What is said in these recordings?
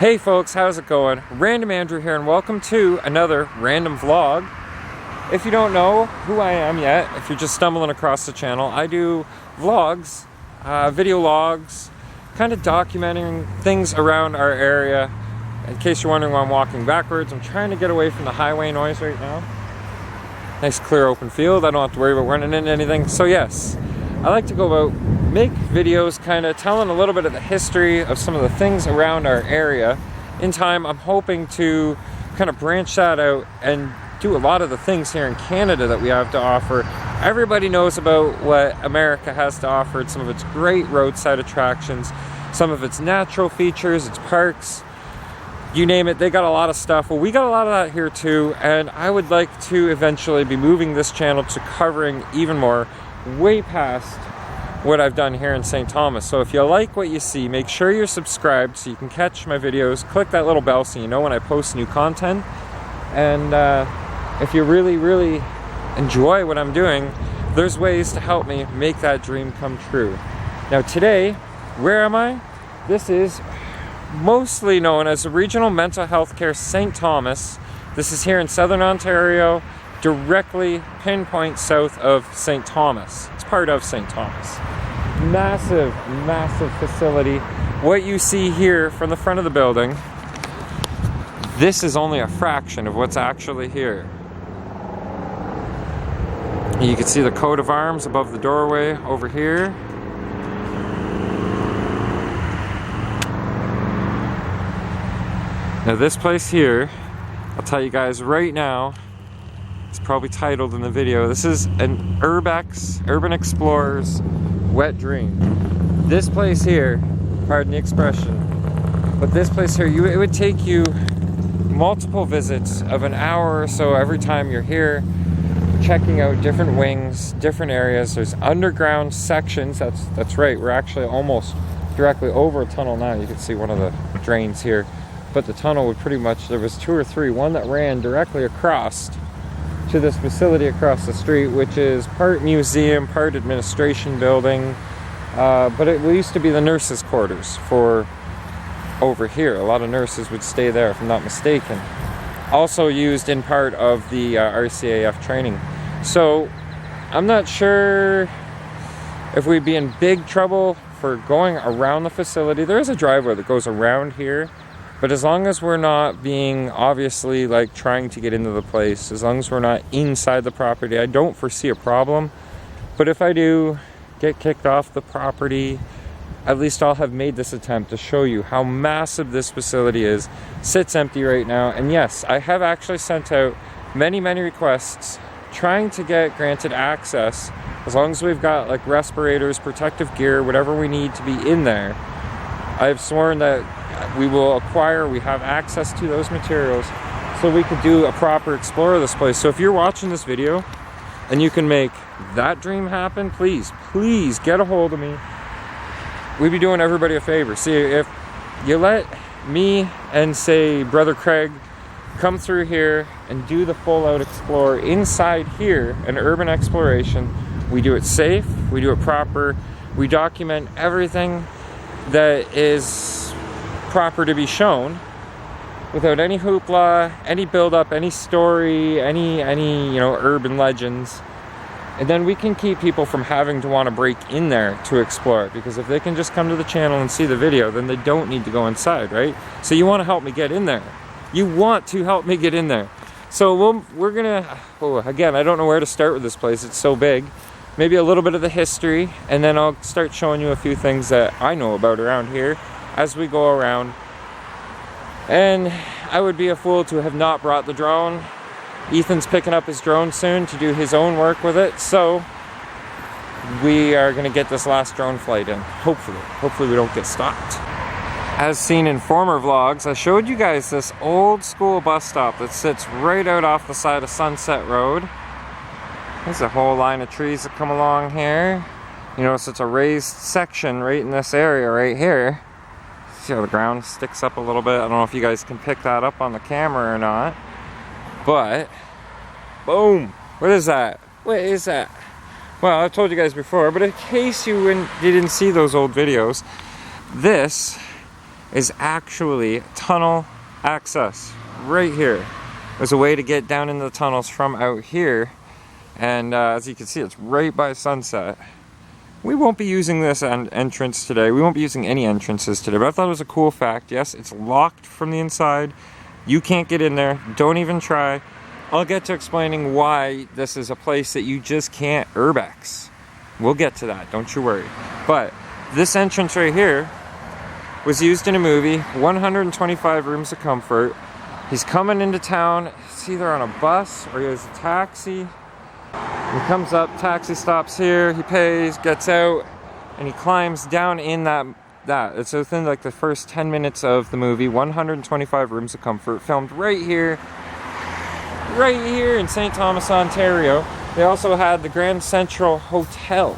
Hey folks, how's it going? Random Andrew here, and welcome to another random vlog. If you don't know who I am yet, if you're just stumbling across the channel, I do vlogs, video logs, kind of documenting things around our area. In case you're wondering why I'm walking backwards, I'm trying to get away from the highway noise right now. Nice clear open field, I don't have to worry about running into anything. So yes, I like to go out, make videos kind of telling a little bit of the history of some of the things around our area. In time, I'm hoping to kind of branch that out and do a lot of the things here in Canada that we have to offer. Everybody knows about what America has to offer. It's some of its great roadside attractions, some of its natural features, its parks, you name it, they got a lot of stuff. Well, we got a lot of that here too, and I would like to eventually be moving this channel to covering even more, way past what I've done here in St. Thomas. So if you like what you see, make sure you're subscribed so you can catch my videos. Click that little bell so you know when I post new content. And if you really enjoy what I'm doing, there's ways to help me make that dream come true. Now today, where am I? This is mostly known as the Regional Mental Health Care St. Thomas. This is here in Southern Ontario, directly pinpoint south of St. Thomas. It's part of St. Thomas. Massive facility. What you see here from the front of the building, this is only a fraction of what's actually here. You can see the coat of arms above the doorway over here. Now this place here, I'll tell you guys right now, it's probably titled in the video, this is an Urban Explorer's wet dream. This place here, pardon the expression, but this place here, it would take you multiple visits of an hour or so every time you're here, checking out different wings, different areas. There's underground sections, that's right, we're actually almost directly over a tunnel now. You can see one of the drains here. But the tunnel would pretty much, there was two or three, one that ran directly across to this facility across the street, which is part museum, part administration building, but it used to be the nurses' quarters for over here. A lot of nurses would stay there, if I'm not mistaken. Also used in part of the RCAF training. So I'm not sure if we'd be in big trouble for going around the facility. There is a driveway that goes around here. But as long as we're not being obviously like trying to get into the place, as long as we're not inside the property, I don't foresee a problem. But if I do get kicked off the property, at least I'll have made this attempt to show you how massive this facility is. Sits empty right now. And yes, I have actually sent out many requests trying to get granted access, as long as we've got like respirators, protective gear, whatever we need to be in there. I've sworn that we will acquire, we have access to those materials so we could do a proper explore of this place. So if you're watching this video and you can make that dream happen, please get a hold of me. We'd be doing everybody a favor. See, if you let me and say Brother Craig come through here and do the full out explore inside here, an urban exploration, we do it safe, we do it proper, we document everything that is proper to be shown without any hoopla, any build-up, any story, any urban legends. And then we can keep people from having to want to break in there to explore it, because if they can just come to the channel and see the video, then they don't need to go inside, right? So you want to help me get in there. You want to help me get in there. So we're gonna, again, I don't know where to start with this place, it's so big. Maybe a little bit of the history, and then I'll start showing you a few things that I know about around here as we go around. And I would be a fool to have not brought the drone. Ethan's picking up his drone soon to do his own work with it, so we are going to get this last drone flight in, hopefully we don't get stopped. As seen in former vlogs, I showed you guys this old school bus stop that sits right out off the side of Sunset Road. There's a whole line of trees that come along here. You notice it's a raised section right in this area right here. See how the ground sticks up a little bit? I don't know if you guys can pick that up on the camera or not. But, boom! What is that? What is that? Well, I've told you guys before, but in case you didn't see those old videos, this is actually tunnel access right here. There's a way to get down into the tunnels from out here, and as you can see, it's right by sunset. We won't be using this entrance today. We won't be using any entrances today, but I thought it was a cool fact. Yes, it's locked from the inside. You can't get in there. Don't even try. I'll get to explaining why this is a place that you just can't urbex. We'll get to that, don't you worry. But this entrance right here was used in a movie, 125 rooms of comfort. He's coming into town. It's either on a bus or he has a taxi. He comes up, taxi stops here, he pays, gets out, and he climbs down in that. It's within like the first 10 minutes of the movie. 125 rooms of comfort, filmed right here in St. Thomas, Ontario. They also had the Grand Central Hotel.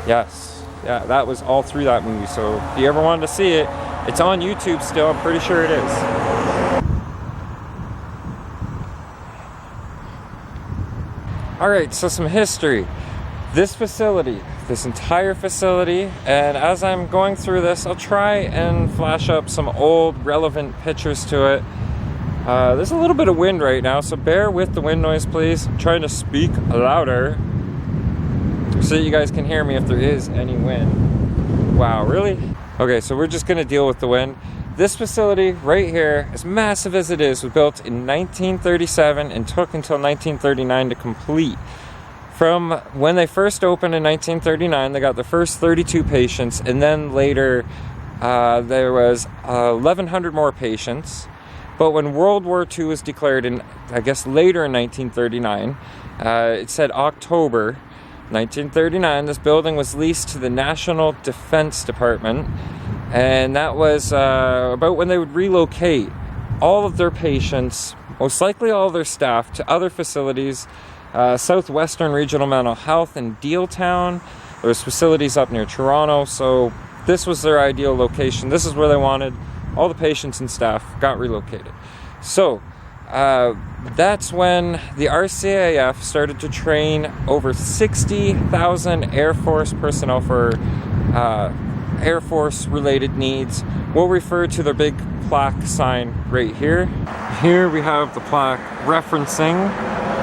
Yes, yeah, that was all through that movie. So if you ever wanted to see it, it's on YouTube still. I'm pretty sure it is. Alright, so some history. This facility, this entire facility, and as I'm going through this, I'll try and flash up some old relevant pictures to it. There's a little bit of wind right now, so bear with the wind noise, please. I'm trying to speak louder so that you guys can hear me if there is any wind. Wow, really? Okay, so we're just gonna deal with the wind. This facility right here, as massive as it is, was built in 1937 and took until 1939 to complete. From when they first opened in 1939, they got the first 32 patients, and then later there was 1,100 more patients. But when World War II was declared in, I guess, later in 1939, it said October 1939, this building was leased to the National Defense Department, and that was about when they would relocate all of their patients, most likely all of their staff, to other facilities, Southwestern Regional Mental Health in Dealtown. There's facilities up near Toronto, so this was their ideal location. This is where they wanted all the patients and staff got relocated. So that's when the RCAF started to train over 60,000 Air Force personnel for Air Force related needs. We'll refer to the big plaque sign right here. Here we have the plaque referencing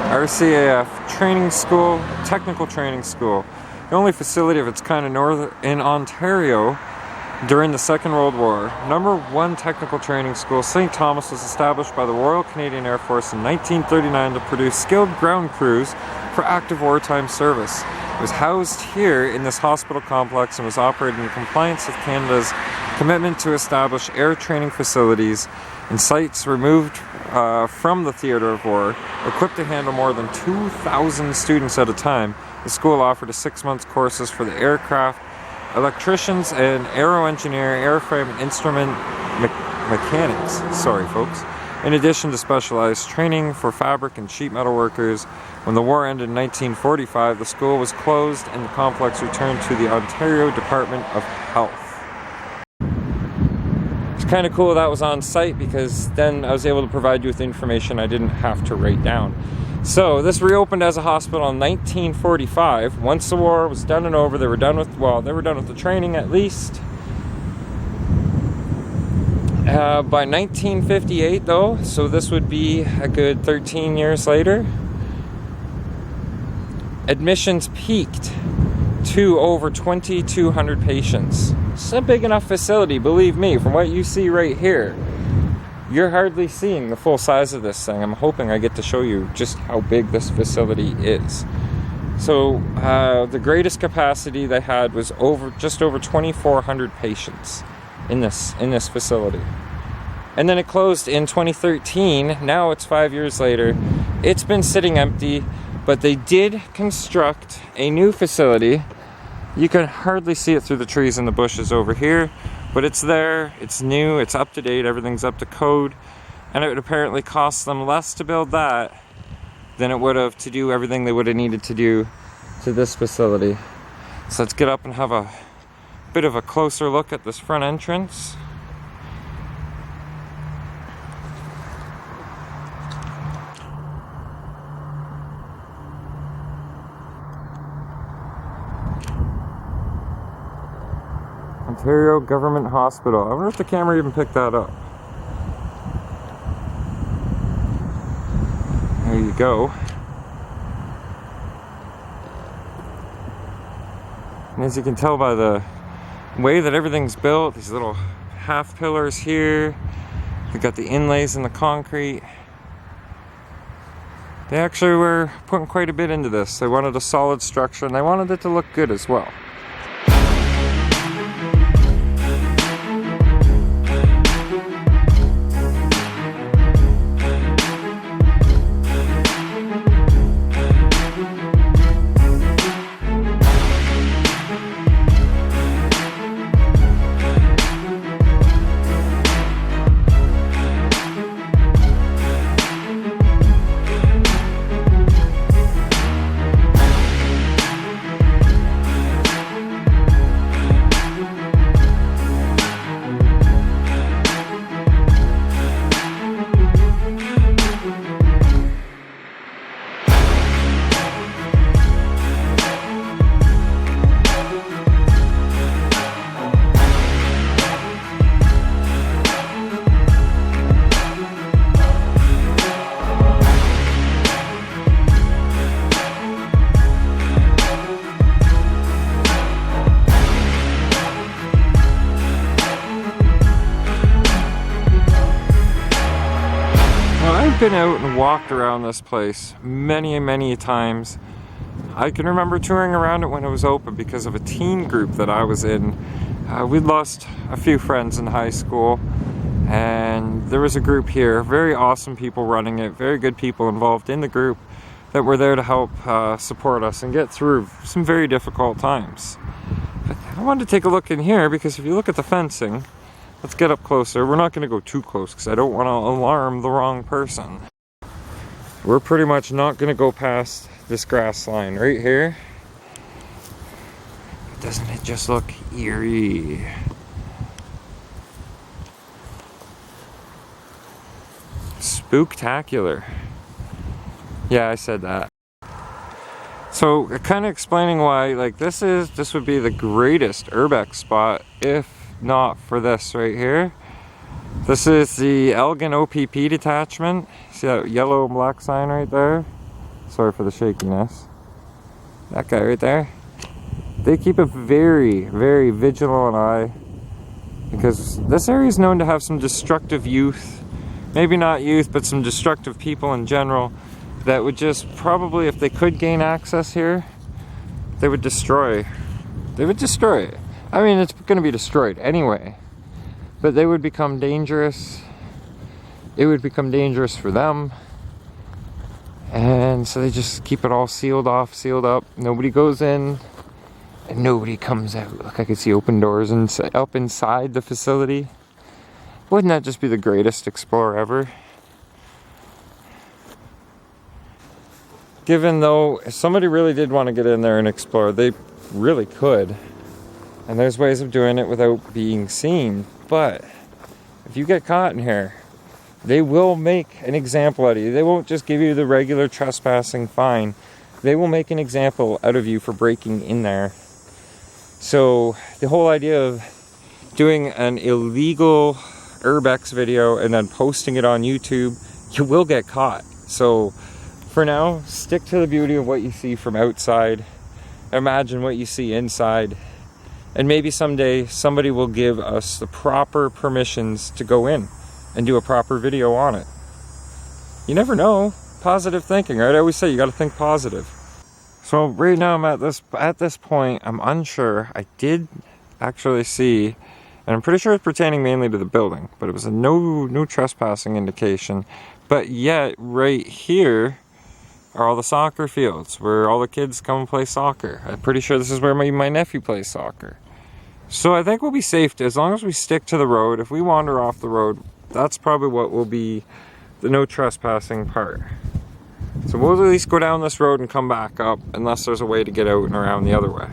RCAF Training School, Technical Training School. The only facility of its kind in Ontario during the Second World War. Number 1 technical training school, St. Thomas, was established by the Royal Canadian Air Force in 1939 to produce skilled ground crews for active wartime service. It was housed here in this hospital complex and was operated in compliance with Canada's commitment to establish air training facilities in sites removed from the theater of war, equipped to handle more than 2,000 students at a time. The school offered a 6-month courses for the aircraft electricians and aero engineer, airframe and instrument mechanics. Sorry, folks. In addition to specialized training for fabric and sheet metal workers. When the war ended in 1945, the school was closed and the complex returned to the Ontario Department of Health. It's kind of cool that was on site, because then I was able to provide you with information I didn't have to write down. So this reopened as a hospital in 1945. Once the war was done and over, they were done with the training at least. By 1958 though, so this would be a good 13 years later, admissions peaked to over 2,200 patients. It's a big enough facility, believe me, from what you see right here. You're hardly seeing the full size of this thing. I'm hoping I get to show you just how big this facility is. So the greatest capacity they had was just over 2,400 patients in this facility. And then it closed in 2013. Now it's 5 years later. It's been sitting empty, but they did construct a new facility. You can hardly see it through the trees and the bushes over here, But it's there, it's new, it's up to date, everything's up to code, and it would apparently cost them less to build that than it would have to do everything they would have needed to do to this facility. So let's get up and have a bit of a closer look at this front entrance. Ontario Government Hospital. I wonder if the camera even picked that up. There you go. And as you can tell by the way that everything's built, these little half pillars here, we got the inlays in the concrete. They actually were putting quite a bit into this. They wanted a solid structure and they wanted it to look good as well. I've been out and walked around this place many times. I can remember touring around it when it was open because of a teen group that I was in. We'd lost a few friends in high school, and there was a group here, very awesome people running it, very good people involved in the group that were there to help support us and get through some very difficult times. But I wanted to take a look in here because if you look at the fencing, let's get up closer. We're not going to go too close because I don't want to alarm the wrong person. We're pretty much not going to go past this grass line right here. Doesn't it just look eerie? Spooktacular. Yeah, I said that. So, kind of explaining why, like, this would be the greatest urbex spot if not for this right here. This is the Elgin OPP detachment. See that yellow and black sign right there? Sorry for the shakiness. That guy right there. They keep a very vigilant eye because this area is known to have some destructive youth. Maybe not youth, but some destructive people in general that would just probably, if they could gain access here, they would destroy it. I mean, it's going to be destroyed anyway, but they would become dangerous. It would become dangerous for them, and so they just keep it all sealed off, sealed up. Nobody goes in, and nobody comes out. Look, I can see open doors up inside the facility. Wouldn't that just be the greatest Explorer ever? Given though, if somebody really did want to get in there and explore, they really could. And there's ways of doing it without being seen. But if you get caught in here, they will make an example out of you. They won't just give you the regular trespassing fine. They will make an example out of you for breaking in there. So the whole idea of doing an illegal urbex video and then posting it on YouTube, you will get caught. So for now, stick to the beauty of what you see from outside. Imagine what you see inside. And maybe someday somebody will give us the proper permissions to go in and do a proper video on it. You never know. Positive thinking, right? I always say you got to think positive. So right now I'm at this point, I'm unsure. I did actually see, and I'm pretty sure it's pertaining mainly to the building, but it was a no trespassing indication. But yet right here are all the soccer fields where all the kids come and play soccer. I'm pretty sure this is where my nephew plays soccer. So I think we'll be safe as long as we stick to the road. If we wander off the road, that's probably what will be the no trespassing part. So we'll at least go down this road and come back up, unless there's a way to get out and around the other way.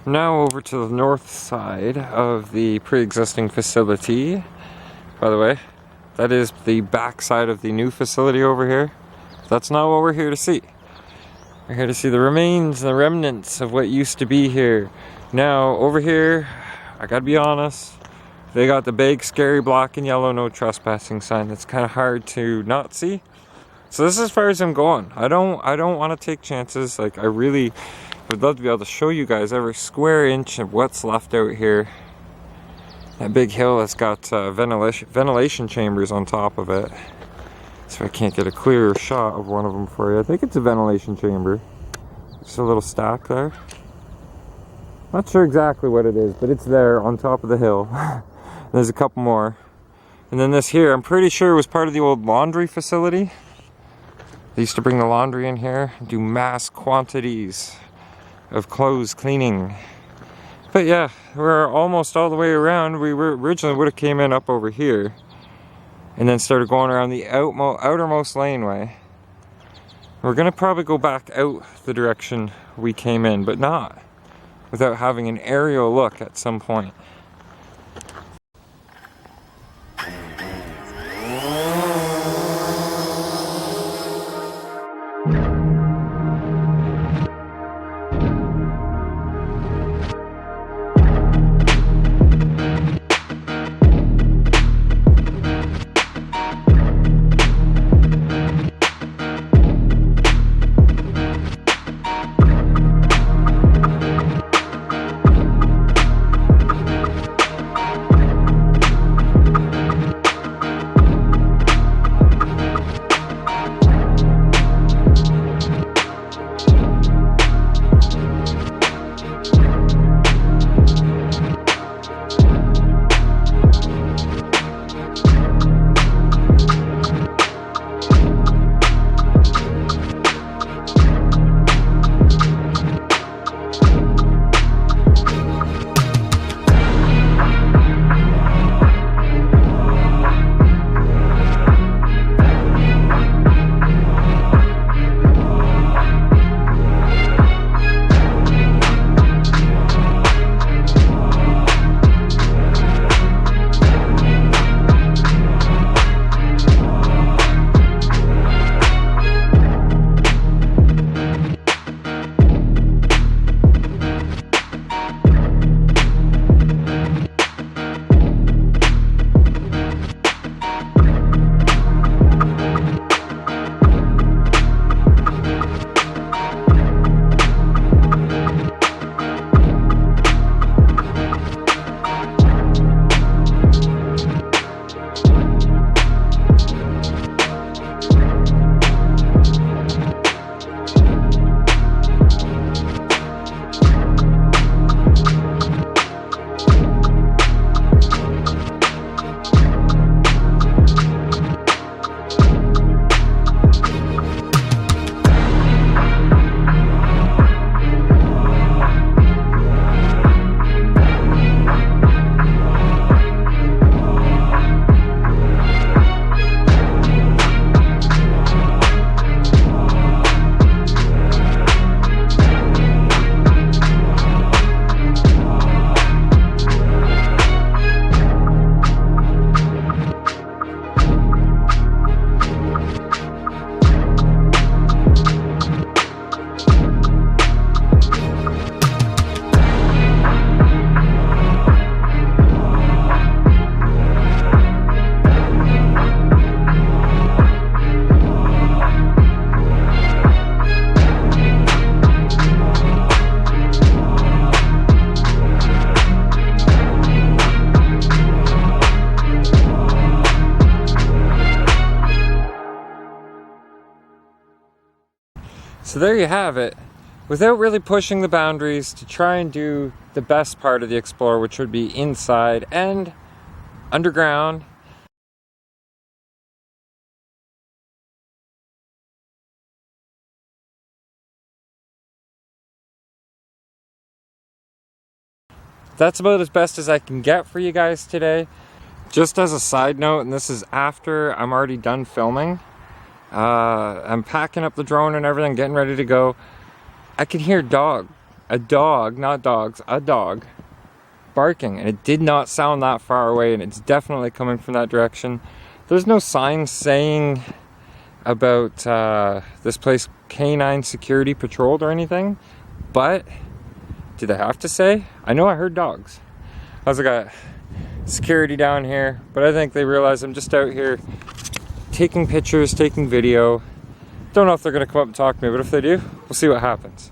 Now over to the north side of the pre-existing facility. By the way, that is the back side of the new facility over here. That's not what we're here to see. We're here to see the remains, the remnants of what used to be here. Now over here, I gotta be honest, they got the big scary black and yellow no trespassing sign. That's kind of hard to not see. So this is as far as I'm going. I don't want to take chances. Like, I really would love to be able to show you guys every square inch of what's left out here. That big hill has got ventilation chambers on top of it. So I can't get a clearer shot of one of them for you. I think it's a ventilation chamber. Just a little stack there. Not sure exactly what it is, but it's there on top of the hill. There's a couple more. And then this here, I'm pretty sure it was part of the old laundry facility. They used to bring the laundry in here, do mass quantities of clothes cleaning. But yeah, we're almost all the way around. We were originally would have came in up over here and then started going around the outermost laneway. We're gonna probably go back out the direction we came in, but not without having an aerial look at some point. So there you have it. Without really pushing the boundaries to try and do the best part of the Explorer, which would be inside and underground. That's about as best as I can get for you guys today. Just as a side note, and this is after I'm already done filming, I'm packing up the drone and everything, getting ready to go. I can hear a dog barking, and it did not sound that far away, and it's definitely coming from that direction. There's no sign saying about this place canine security patrolled or anything, but do they have to say? I know I heard dogs. I was like, security down here, but I think they realize I'm just out here taking pictures, taking video. Don't know if they're gonna come up and talk to me, but if they do, we'll see what happens.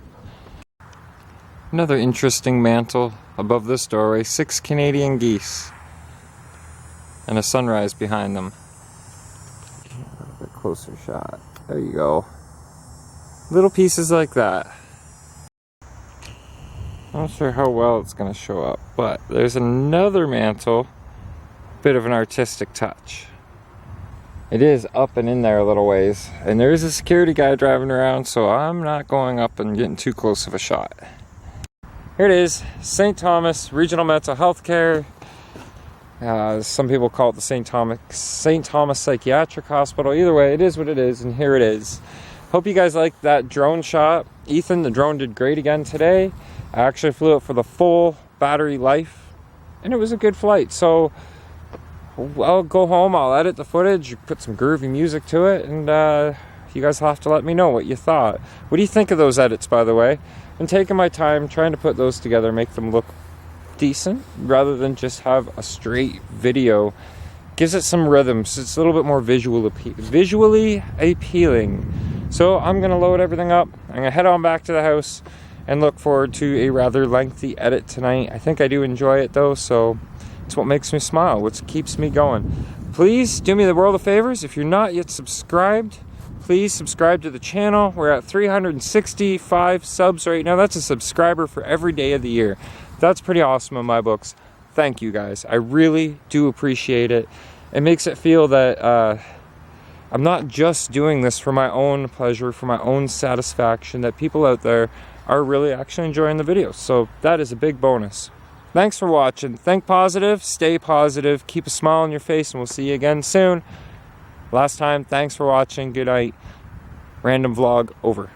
Another interesting mantle above this doorway, 6 Canadian geese and a sunrise behind them. A little bit closer shot. There you go. Little pieces like that. Not sure how well it's going to show up, but there's another mantle, bit of an artistic touch. It is up and in there a little ways, and there is a security guy driving around, so I'm not going up and getting too close of a shot. Here it is, St. Thomas Regional Mental Health Care. Some people call it the St. Thomas Psychiatric Hospital. Either way, it is what it is, and here it is. Hope you guys liked that drone shot. Ethan, the drone did great again today. I actually flew it for the full battery life, and it was a good flight. So I'll go home, I'll edit the footage, put some groovy music to it, and you guys will have to let me know what you thought. What do you think of those edits, by the way? I'm taking my time trying to put those together, make them look decent, rather than just have a straight video. Gives it some rhythms. It's a little bit more visually appealing. So I'm going to load everything up. I'm going to head on back to the house and look forward to a rather lengthy edit tonight. I think I do enjoy it though, so it's what makes me smile, what keeps me going. Please do me the world of favors. If you're not yet subscribed, please subscribe to the channel. We're at 365 subs right now. That's a subscriber for every day of the year. That's pretty awesome in my books. Thank you guys. I really do appreciate it. It makes it feel that I'm not just doing this for my own pleasure, for my own satisfaction, that people out there are really actually enjoying the videos. So that is a big bonus. Thanks for watching. Think positive, stay positive, keep a smile on your face, and we'll see you again soon. Last time, thanks for watching. Good night. Random vlog over.